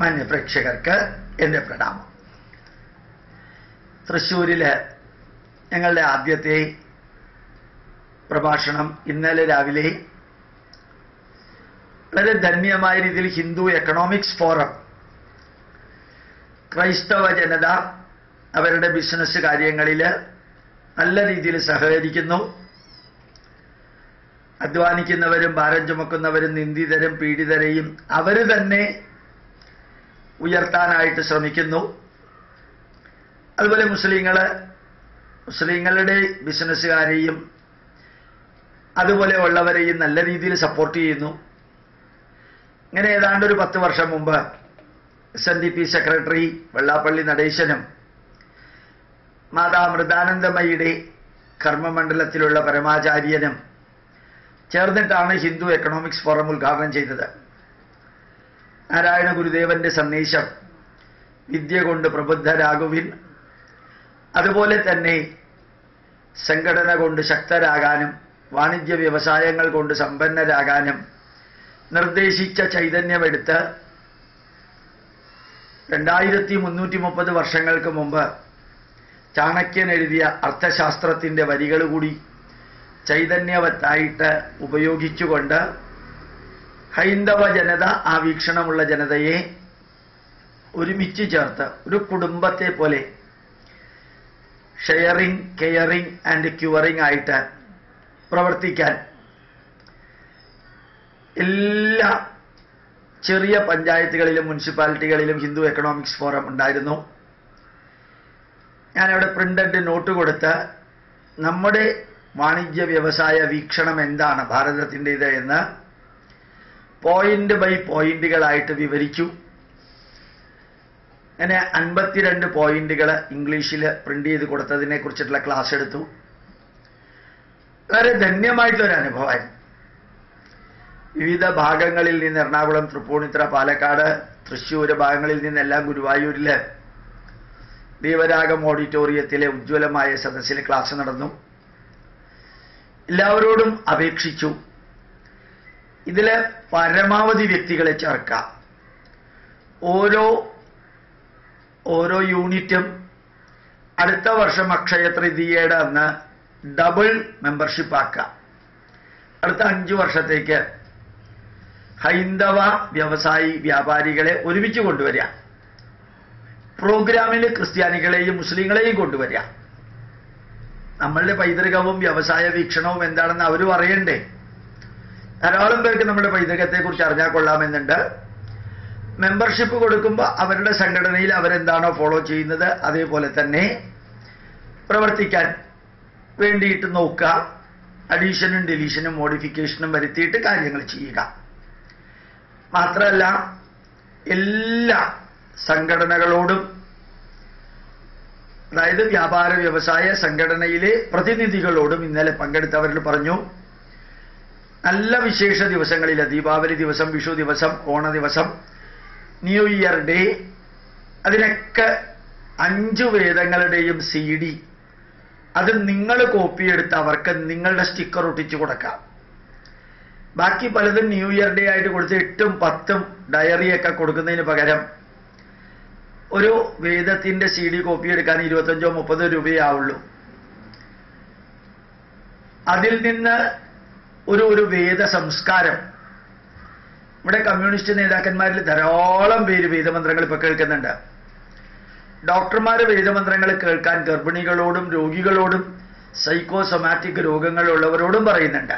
മാന്യ പ്രേക്ഷകർക്ക് എൻ്റെ പ്രണാമം. തൃശ്ശൂരില് ഞങ്ങളുടെ ആദ്യത്തെ പ്രഭാഷണം ഇന്നലെ രാവിലെ വളരെ ധന്യമായ രീതിയിൽ ഹിന്ദു എക്കണോമിക്സ് ഫോറം ക്രൈസ്തവ ജനത അവരുടെ ബിസിനസ് കാര്യങ്ങളിൽ നല്ല രീതിയിൽ സഹകരിക്കുന്നു. അധ്വാനിക്കുന്നവരും ഭാരം ചുമക്കുന്നവരും നിന്ദിതരും പീഡിതരെയും അവർ തന്നെ ഉയർത്താനായിട്ട് ശ്രമിക്കുന്നു. അതുപോലെ മുസ്ലിങ്ങളുടെ ബിസിനസ്സുകാരെയും അതുപോലെ ഉള്ളവരെയും നല്ല രീതിയിൽ സപ്പോർട്ട് ചെയ്യുന്നു. ഇങ്ങനെ ഏതാണ്ട് ഒരു 10 വർഷം മുമ്പ് Sndp സെക്രട്ടറി വെള്ളാപ്പള്ളി നടേശനും മാതാ അമൃതാനന്ദമയിയുടെ കർമ്മമണ്ഡലത്തിലുള്ള പരമാചാര്യനും ചേർന്നിട്ടാണ് ഹിന്ദു എക്കണോമിക്സ് ഫോറം ഉദ്ഘാടനം ചെയ്തത്. നാരായണ ഗുരുദേവന്റെ സന്ദേശം വിദ്യ കൊണ്ട് പ്രബുദ്ധരാകുവിൻ, അതുപോലെ തന്നെ സംഘടന കൊണ്ട് ശക്തരാകാനും വാണിജ്യ വ്യവസായങ്ങൾ കൊണ്ട് സമ്പന്നരാകാനും നിർദ്ദേശിച്ച ചൈതന്യമെടുത്ത് 2330 വർഷങ്ങൾക്ക് മുമ്പ് ചാണക്യൻ എഴുതിയ അർത്ഥശാസ്ത്രത്തിന്റെ വരികൾ കൂടി ചൈതന്യവത്തായിട്ട് ഉപയോഗിച്ചുകൊണ്ട് ഹൈന്ദവ ജനത, ആ വീക്ഷണമുള്ള ജനതയെ ഒരുമിച്ച് ചേർത്ത് ഒരു കുടുംബത്തെ പോലെ ഷെയറിംഗ്, കെയറിംഗ് ആൻഡ് ക്യൂറിംഗ് ആയിട്ട് പ്രവർത്തിക്കാൻ എല്ലാ ചെറിയ പഞ്ചായത്തുകളിലും മുനിസിപ്പാലിറ്റികളിലും ഹിന്ദു എക്കണോമിക്സ് ഫോറം ഉണ്ടായിരുന്നു. ഞാനവിടെ പ്രിന്റഡ് നോട്ട് കൊടുത്ത് നമ്മുടെ വാണിജ്യ വ്യവസായ വീക്ഷണം എന്താണ് ഭാരതത്തിൻ്റെത് എന്ന് പോയിന്റ് ബൈ പോയിന്റുകളായിട്ട് വിവരിച്ചു. അങ്ങനെ 52 പോയിന്റുകൾ ഇംഗ്ലീഷിൽ പ്രിന്റ് ചെയ്ത് കൊടുത്തതിനെ കുറിച്ചിട്ടുള്ള ക്ലാസ് എടുത്തു. വളരെ ധന്യമായിട്ടുള്ളൊരു അനുഭവമായിരുന്നു. വിവിധ ഭാഗങ്ങളിൽ നിന്ന് എറണാകുളം, തൃപ്പൂണിത്തുറ, പാലക്കാട്, തൃശ്ശൂർ ഭാഗങ്ങളിൽ നിന്നെല്ലാം ഗുരുവായൂരിൽ ദേവരാഗം ഓഡിറ്റോറിയത്തിലെ ഉജ്ജ്വലമായ സദസ്സിൽ ക്ലാസ് നടന്നു. എല്ലാവരോടും അപേക്ഷിച്ചു ഇതിൽ പരമാവധി വ്യക്തികളെ ചേർക്കാം. ഓരോ യൂണിറ്റും അടുത്ത വർഷം അക്ഷയ തൃതീയയുടെ അന്ന് ഡബിൾ മെമ്പർഷിപ്പ് ആക്കാം. അടുത്ത 5 വർഷത്തേക്ക് ഹൈന്ദവ വ്യവസായി വ്യാപാരികളെ ഒരുമിച്ച് കൊണ്ടുവരിക. പ്രോഗ്രാമിൽ ക്രിസ്ത്യാനികളെയും മുസ്ലിങ്ങളെയും കൊണ്ടുവരിക. നമ്മളുടെ പൈതൃകവും വ്യവസായ വീക്ഷണവും എന്താണെന്ന് അവർ പറയണ്ടേ. ധാരാളം പേർക്ക് നമ്മുടെ പൈതൃകത്തെക്കുറിച്ച് അറിഞ്ഞാൽ കൊള്ളാമെന്നുണ്ട്. മെമ്പർഷിപ്പ് കൊടുക്കുമ്പോൾ അവരുടെ സംഘടനയിൽ അവരെന്താണോ ഫോളോ ചെയ്യുന്നത് അതേപോലെ തന്നെ പ്രവർത്തിക്കാൻ വേണ്ടിയിട്ട് നോക്കുക. അഡീഷനും ഡിലീഷനും മോഡിഫിക്കേഷനും വരുത്തിയിട്ട് കാര്യങ്ങൾ ചെയ്യുക. മാത്രമല്ല എല്ലാ സംഘടനകളോടും, അതായത് വ്യാപാര വ്യവസായ സംഘടനയിലെ പ്രതിനിധികളോടും ഇന്നലെ പങ്കെടുത്തവരിൽ പറഞ്ഞു, നല്ല വിശേഷ ദിവസങ്ങളിൽ ദീപാവലി ദിവസം, വിഷു ദിവസം, ഓണ ദിവസം, ന്യൂ ഇയർ ഡേ, അതിനൊക്കെ 5 വേദങ്ങളുടെയും CD അത് നിങ്ങൾ കോപ്പിയെടുത്ത് അവർക്ക് നിങ്ങളുടെ സ്റ്റിക്കർ ഒട്ടിച്ചു കൊടുക്കാം. ബാക്കി പലതും ന്യൂ ഇയർ ഡേ ആയിട്ട് കൊടുത്ത് 8ഉം 10ഉം ഡയറിയൊക്കെ കൊടുക്കുന്നതിന് പകരം ഒരു വേദത്തിന്റെ CD കോപ്പിയെടുക്കാൻ 25-30 രൂപയാവുള്ളൂ. അതിൽ നിന്ന് ഒരു വേദ സംസ്കാരം. ഇവിടെ കമ്മ്യൂണിസ്റ്റ് നേതാക്കന്മാരിൽ ധാരാളം പേര് വേദമന്ത്രങ്ങൾ ഇപ്പൊ കേൾക്കുന്നുണ്ട്. ഡോക്ടർമാർ വേദമന്ത്രങ്ങൾ കേൾക്കാൻ ഗർഭിണികളോടും രോഗികളോടും സൈക്കോസൊമാറ്റിക് രോഗങ്ങളുള്ളവരോടും പറയുന്നുണ്ട്.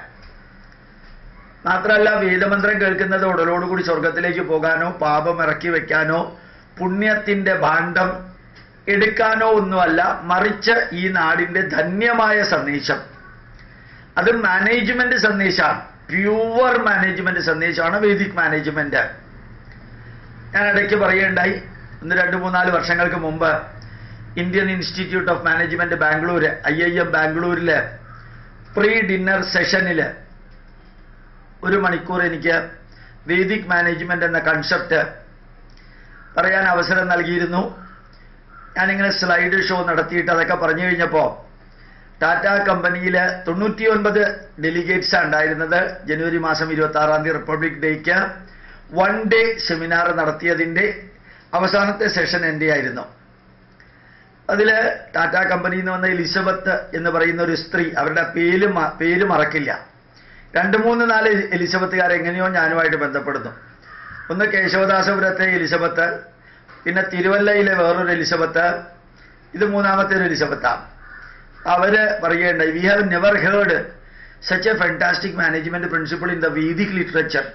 മാത്രമല്ല, വേദമന്ത്രം കേൾക്കുന്നത് ഉടലോടുകൂടി സ്വർഗത്തിലേക്ക് പോകാനോ പാപം ഇറക്കി വെക്കാനോ പുണ്യത്തിന്റെ ഭാണ്ഡം എടുക്കാനോ ഒന്നുമല്ല, മറിച്ച് ഈ നാടിന്റെ ധന്യമായ സന്ദേശം, അത് മാനേജ്മെന്റ് സന്ദേശമാണ്. പ്യൂവർ മാനേജ്മെന്റ് സന്ദേശമാണ് വേദിക് മാനേജ്മെന്റ്. ഞാൻ ഇടയ്ക്ക് പറയുകയുണ്ടായി, 2-3-4 വർഷങ്ങൾക്ക് മുമ്പ് Indian institute of management Bangalore, IIM ബാംഗ്ലൂരിൽ പ്രീ ഡിന്നർ സെഷനിൽ 1 മണിക്കൂർ എനിക്ക് വേദിക് മാനേജ്മെന്റ് എന്ന കൺസെപ്റ്റ് പറയാൻ അവസരം നൽകിയിരുന്നു. ഞാനിങ്ങനെ സ്ലൈഡ് ഷോ നടത്തിയിട്ട് അതൊക്കെ പറഞ്ഞു കഴിഞ്ഞപ്പോൾ ടാറ്റ കമ്പനിയിൽ 99 ഡെലിഗേറ്റ്സ് ഉണ്ടായിരുന്നത്. ജനുവരി മാസം 26-ാം തീയതി റിപ്പബ്ലിക് ഡേക്ക് 1 ഡേ സെമിനാർ നടത്തിയതിൻ്റെ അവസാനത്തെ സെഷൻ എൻ്റെ ആയിരുന്നു. അതിൽ ടാറ്റാ കമ്പനിയിൽ നിന്ന് വന്ന എലിസബത്ത് എന്ന് പറയുന്ന ഒരു സ്ത്രീ, അവരുടെ പേര് മറക്കില്ല. 2-3-4 എലിസബത്തുകാർ എങ്ങനെയോ ഞാനുമായിട്ട് ബന്ധപ്പെടുന്നു. ഒന്ന് കേശവദാസപുരത്തെ എലിസബത്ത്, പിന്നെ തിരുവല്ലയിലെ വേറൊരു എലിസബത്ത്, ഇത് മൂന്നാമത്തെ ഒരു എലിസബത്താണ്. അവര് പറയുകയുണ്ടായി, we have never heard such a fantastic management principle in the Vedic literature.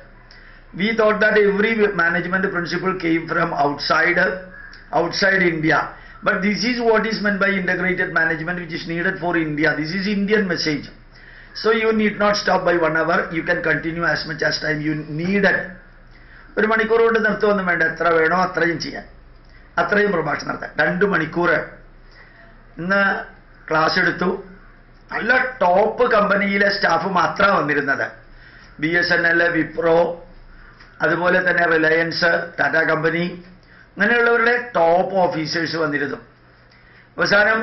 We thought that every management principle came from outside India. But this is what is meant by integrated management, which is needed for India. This is Indian message. So you need not stop by 1 hour. You can continue as much as time you needed. ഒരു മണിക്കൂർ കൊണ്ട് നിർത്തുമൊന്നും വേണ്ട, എത്ര വേണോ അത്രയും ചെയ്യാൻ, അത്രയും പ്രഭാഷണം നടത്താൻ. 2 മണിക്കൂർ ഇന്ന് ക്ലാസ് എടുത്തു. നല്ല ടോപ്പ് കമ്പനിയിലെ സ്റ്റാഫ് മാത്രമാണ് വന്നിരുന്നത്. BSNL, വിപ്രോ, അതുപോലെ തന്നെ റിലയൻസ്, ടാറ്റ കമ്പനി, അങ്ങനെയുള്ളവരുടെ ടോപ്പ് ഓഫീസേഴ്സ് വന്നിരുന്നു. അവസാനം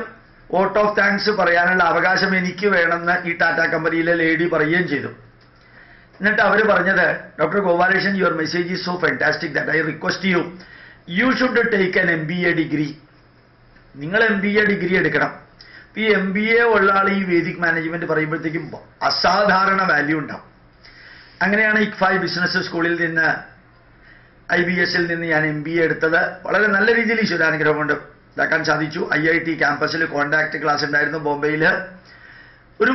വോട്ട് ഓഫ് താങ്ക്സ് പറയാനുള്ള അവകാശം എനിക്ക് വേണമെന്ന് ഈ ടാറ്റ കമ്പനിയിലെ ലേഡി പറയുകയും ചെയ്തു. എന്നിട്ട് അവർ പറഞ്ഞത്, doctor Gopalakrishnan, your message is so fantastic that I request you should take an MBA degree. നിങ്ങൾ MBA ഡിഗ്രി എടുക്കണം. ഈ MBA ഉള്ള ആൾ ഈ വേദിക് മാനേജ്മെന്റ് പറയുമ്പോഴത്തേക്കും അസാധാരണ വാല്യൂ ഉണ്ടാവും. അങ്ങനെയാണ് ഇക്ഫായ് ബിസിനസ് സ്കൂളിൽ നിന്ന്, IBSൽ നിന്ന് ഞാൻ MBA എടുത്തത്. വളരെ നല്ല രീതിയിൽ ഈശ്വരാനുഗ്രഹം കൊണ്ട് ഇതാക്കാൻ സാധിച്ചു. IIT ക്യാമ്പസിൽ കോൺടാക്ട് ക്ലാസ് ഉണ്ടായിരുന്നു ബോംബെയിൽ. ഒരു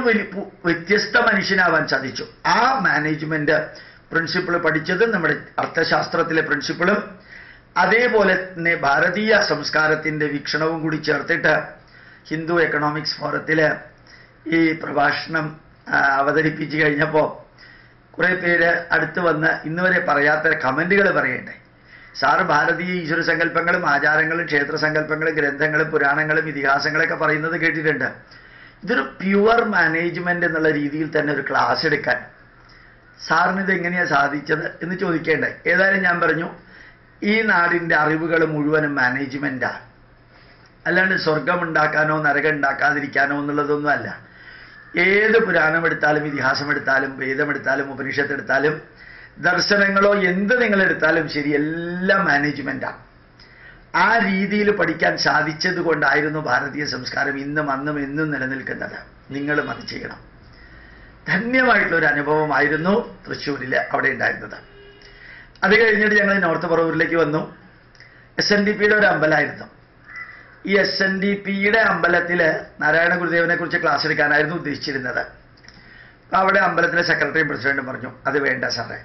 വ്യത്യസ്ത മനുഷ്യനാവാൻ സാധിച്ചു. ആ മാനേജ്മെന്റ് പ്രിൻസിപ്പിൾ പഠിച്ചത് നമ്മുടെ അർത്ഥശാസ്ത്രത്തിലെ പ്രിൻസിപ്പിളും അതേപോലെ തന്നെ ഭാരതീയ സംസ്കാരത്തിന്റെ വീക്ഷണവും കൂടി ചേർത്തിട്ട് ഹിന്ദു എക്കണോമിക്സ് ഫോറത്തിൽ ഈ പ്രഭാഷണം അവതരിപ്പിച്ചു കഴിഞ്ഞപ്പോൾ കുറേ പേര് അടുത്ത് വന്ന് ഇന്നുവരെ പറയാത്ത കമന്റുകൾ പറയണ്ടേ. സാറ് ഭാരതീയ ഈശ്വര സങ്കല്പങ്ങളും ആചാരങ്ങളും ക്ഷേത്ര സങ്കല്പങ്ങളും ഗ്രന്ഥങ്ങളും പുരാണങ്ങളും ഇതിഹാസങ്ങളൊക്കെ പറയുന്നത് കേട്ടിട്ടുണ്ട്. ഇതൊരു പ്യുവർ മാനേജ്മെന്റ് എന്നുള്ള രീതിയിൽ തന്നെ ഒരു ക്ലാസ് എടുക്കാൻ സാറിന് ഇത് എങ്ങനെയാണ് സാധിച്ചത് എന്ന് ചോദിക്കേണ്ടേ. ഏതായാലും ഞാൻ പറഞ്ഞു, ഈ നാടിൻ്റെ അറിവുകൾ മുഴുവനും മാനേജ്മെന്റാണ്, അല്ലാണ്ട് സ്വർഗം ഉണ്ടാക്കാനോ നരകം ഉണ്ടാക്കാതിരിക്കാനോ എന്നുള്ളതൊന്നും അല്ല. ഏത് പുരാണം എടുത്താലും ഇതിഹാസം എടുത്താലും വേദമെടുത്താലും ഉപനിഷത്തെടുത്താലും ദർശനങ്ങളോ എന്ത് നിങ്ങളെടുത്താലും ശരി, എല്ലാം മാനേജ്മെന്റാണ്. ആ രീതിയിൽ പഠിക്കാൻ സാധിച്ചത് കൊണ്ടായിരുന്നു ഭാരതീയ സംസ്കാരം ഇന്നും അന്നും എന്നും നിലനിൽക്കുന്നത്. നിങ്ങളും അത് ചെയ്യണം. ധന്യമായിട്ടുള്ളൊരു അനുഭവമായിരുന്നു തൃശ്ശൂരിൽ അവിടെ ഉണ്ടായിരുന്നത്. അത് കഴിഞ്ഞിട്ട് ഞങ്ങൾ നോർത്ത് പറവൂരിലേക്ക് വന്നു. SNDPയുടെ ഒരു അമ്പലമായിരുന്നു. ഈ SNDPയുടെ അമ്പലത്തിൽ നാരായണ ഗുരുദേവനെ കുറിച്ച് ക്ലാസ് എടുക്കാനായിരുന്നു ഉദ്ദേശിച്ചിരുന്നത്. അപ്പോൾ അവിടെ അമ്പലത്തിലെ സെക്രട്ടറിയും പ്രസിഡന്റും പറഞ്ഞു, അത് വേണ്ട സാറേ,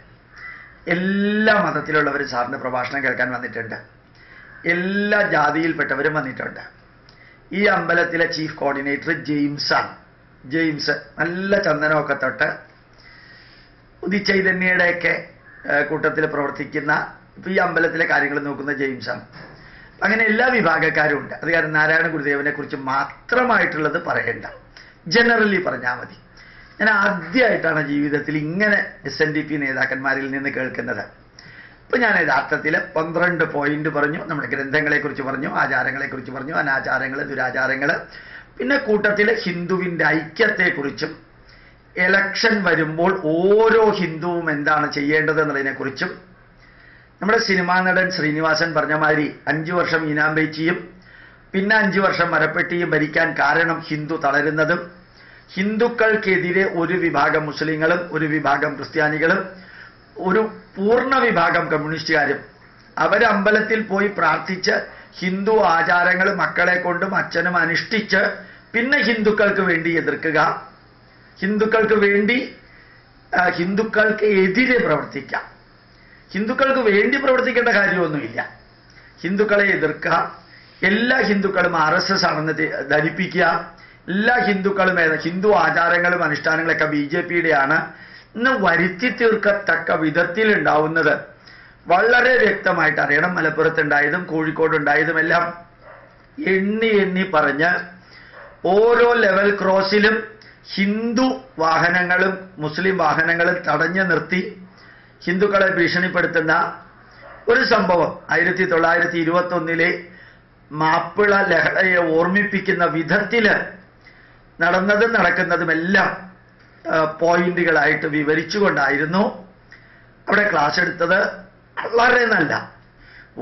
എല്ലാ മതത്തിലുള്ളവരും സാറിൻ്റെ പ്രഭാഷണം കേൾക്കാൻ വന്നിട്ടുണ്ട്, എല്ലാ ജാതിയിൽപ്പെട്ടവരും വന്നിട്ടുണ്ട്. ഈ അമ്പലത്തിലെ ചീഫ് കോർഡിനേറ്റർ ജെയിംസ് നല്ല ചന്ദനമൊക്കെ തൊട്ട് ഉദിചൈതന്യയുടെയൊക്കെ കൂട്ടത്തിൽ പ്രവർത്തിക്കുന്ന, ഇപ്പം ഈ അമ്പലത്തിലെ കാര്യങ്ങൾ നോക്കുന്ന ജെയിംസാണ്. അങ്ങനെ എല്ലാ വിഭാഗക്കാരും ഉണ്ട്. അത് കാരണം നാരായണ ഗുരുദേവനെ കുറിച്ച് മാത്രമായിട്ടുള്ളത് പറയണ്ട, ജനറലി പറഞ്ഞാൽ മതി. ഞാൻ ആദ്യമായിട്ടാണ് ജീവിതത്തിൽ ഇങ്ങനെ SNDP നേതാക്കന്മാരിൽ നിന്ന് കേൾക്കുന്നത്. ഇപ്പം ഞാൻ യഥാർത്ഥത്തിൽ 12 പോയിന്റ് പറഞ്ഞു. നമ്മുടെ ഗ്രന്ഥങ്ങളെക്കുറിച്ച് പറഞ്ഞു, ആചാരങ്ങളെക്കുറിച്ച് പറഞ്ഞു, അനാചാരങ്ങൾ, ദുരാചാരങ്ങൾ, പിന്നെ കൂട്ടത്തിൽ ഹിന്ദുവിൻ്റെ ഐക്യത്തെക്കുറിച്ചും എലക്ഷൻ വരുമ്പോൾ ഓരോ ഹിന്ദുവും എന്താണ് ചെയ്യേണ്ടത് എന്നുള്ളതിനെക്കുറിച്ചും, നമ്മുടെ സിനിമാ നടൻ ശ്രീനിവാസൻ പറഞ്ഞ മാതിരി 5 വർഷം ഈനാമ്പേച്ചിയും പിന്നെ 5 വർഷം മരപ്പെട്ടിയും ഭരിക്കാൻ കാരണം ഹിന്ദു തളരുന്നതും, ഹിന്ദുക്കൾക്കെതിരെ ഒരു വിഭാഗം മുസ്ലിങ്ങളും ഒരു വിഭാഗം ക്രിസ്ത്യാനികളും ഒരു പൂർണ്ണ വിഭാഗം കമ്മ്യൂണിസ്റ്റുകാരും അവരമ്പലത്തിൽ പോയി പ്രാർത്ഥിച്ച് ഹിന്ദു ആചാരങ്ങൾ മക്കളെ കൊണ്ടും അച്ഛനും അനുഷ്ഠിച്ച് പിന്നെ ഹിന്ദുക്കൾക്ക് വേണ്ടി എതിർക്കുക, ഹിന്ദുക്കൾക്ക് എതിരെ പ്രവർത്തിക്കാം. ഹിന്ദുക്കൾക്ക് വേണ്ടി പ്രവർത്തിക്കേണ്ട കാര്യമൊന്നുമില്ല. ഹിന്ദുക്കളെ എതിർക്കുക, എല്ലാ ഹിന്ദുക്കളും RSS ആണെന്ന് ധരിപ്പിക്കുക, എല്ലാ ഹിന്ദുക്കളും ഹിന്ദു ആചാരങ്ങളും അനുഷ്ഠാനങ്ങളൊക്കെ BJPയുടെയാണ് എന്ന് വരുത്തി തീർക്കത്തക്ക വിധത്തിൽ ഉണ്ടാവുന്നത് വളരെ വ്യക്തമായിട്ട് അറിയണം. മലപ്പുറത്തുണ്ടായതും കോഴിക്കോടുണ്ടായതും എല്ലാം എണ്ണി പറഞ്ഞ് ഓരോ ലെവൽ ക്രോസിലും ഹിന്ദു വാഹനങ്ങളും മുസ്ലിം വാഹനങ്ങളും തടഞ്ഞു നിർത്തി ഹിന്ദുക്കളെ ഭീഷണിപ്പെടുത്തുന്ന ഒരു സംഭവം 1921 മാപ്പിള ലഹളയെ ഓർമ്മിപ്പിക്കുന്ന വിധത്തിൽ നടന്നതും നടക്കുന്നതുമെല്ലാം പോയിന്റുകളായിട്ട് വിവരിച്ചുകൊണ്ടായിരുന്നു അവിടെ ക്ലാസ് എടുത്തത്. വളരെ നല്ല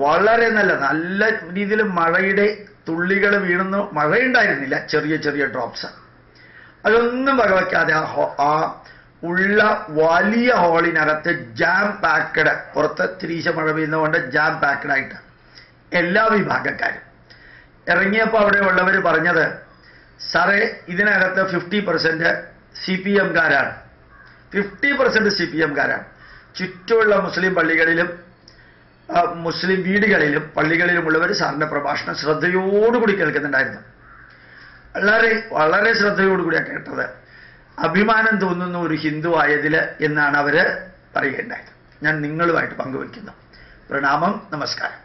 വളരെ നല്ല രീതിയിൽ മഴയുടെ തുള്ളികൾ വീണുന്നു. മഴയുണ്ടായിരുന്നില്ല, ചെറിയ ചെറിയ ഡ്രോപ്സ്. അതൊന്നും വകവയ്ക്കാതെ ആ ഉള്ള വലിയ ഹാളിനകത്ത് ജാം പാക്കഡ്, പുറത്ത് തിരീശ മഴ പെയ്യുന്നതുകൊണ്ട് ജാം പാക്കഡ് ആയിട്ട് എല്ലാ വിഭാഗക്കാരും ഇറങ്ങിയപ്പോൾ അവിടെ ഉള്ളവർ പറഞ്ഞത്, സാറേ ഇതിനകത്ത് 50% CPM-കാരാണ്, 50% CPM-കാരാണ്. ചുറ്റുമുള്ള മുസ്ലിം പള്ളികളിലും മുസ്ലിം വീടുകളിലും പള്ളികളിലുമുള്ളവർ സാറിൻ്റെ പ്രഭാഷണം ശ്രദ്ധയോടുകൂടി കേൾക്കുന്നുണ്ടായിരുന്നു. വളരെ വളരെ ശ്രദ്ധയോടുകൂടിയാണ് കേട്ടത്. അഭിമാനം തോന്നുന്ന ഒരു ഹിന്ദു ആയതിൽ എന്നാണ് അവർ പറയുകയുണ്ടായത്. ഞാൻ നിങ്ങളുമായിട്ട് പങ്കുവയ്ക്കുന്നു. പ്രണാമം, നമസ്കാരം.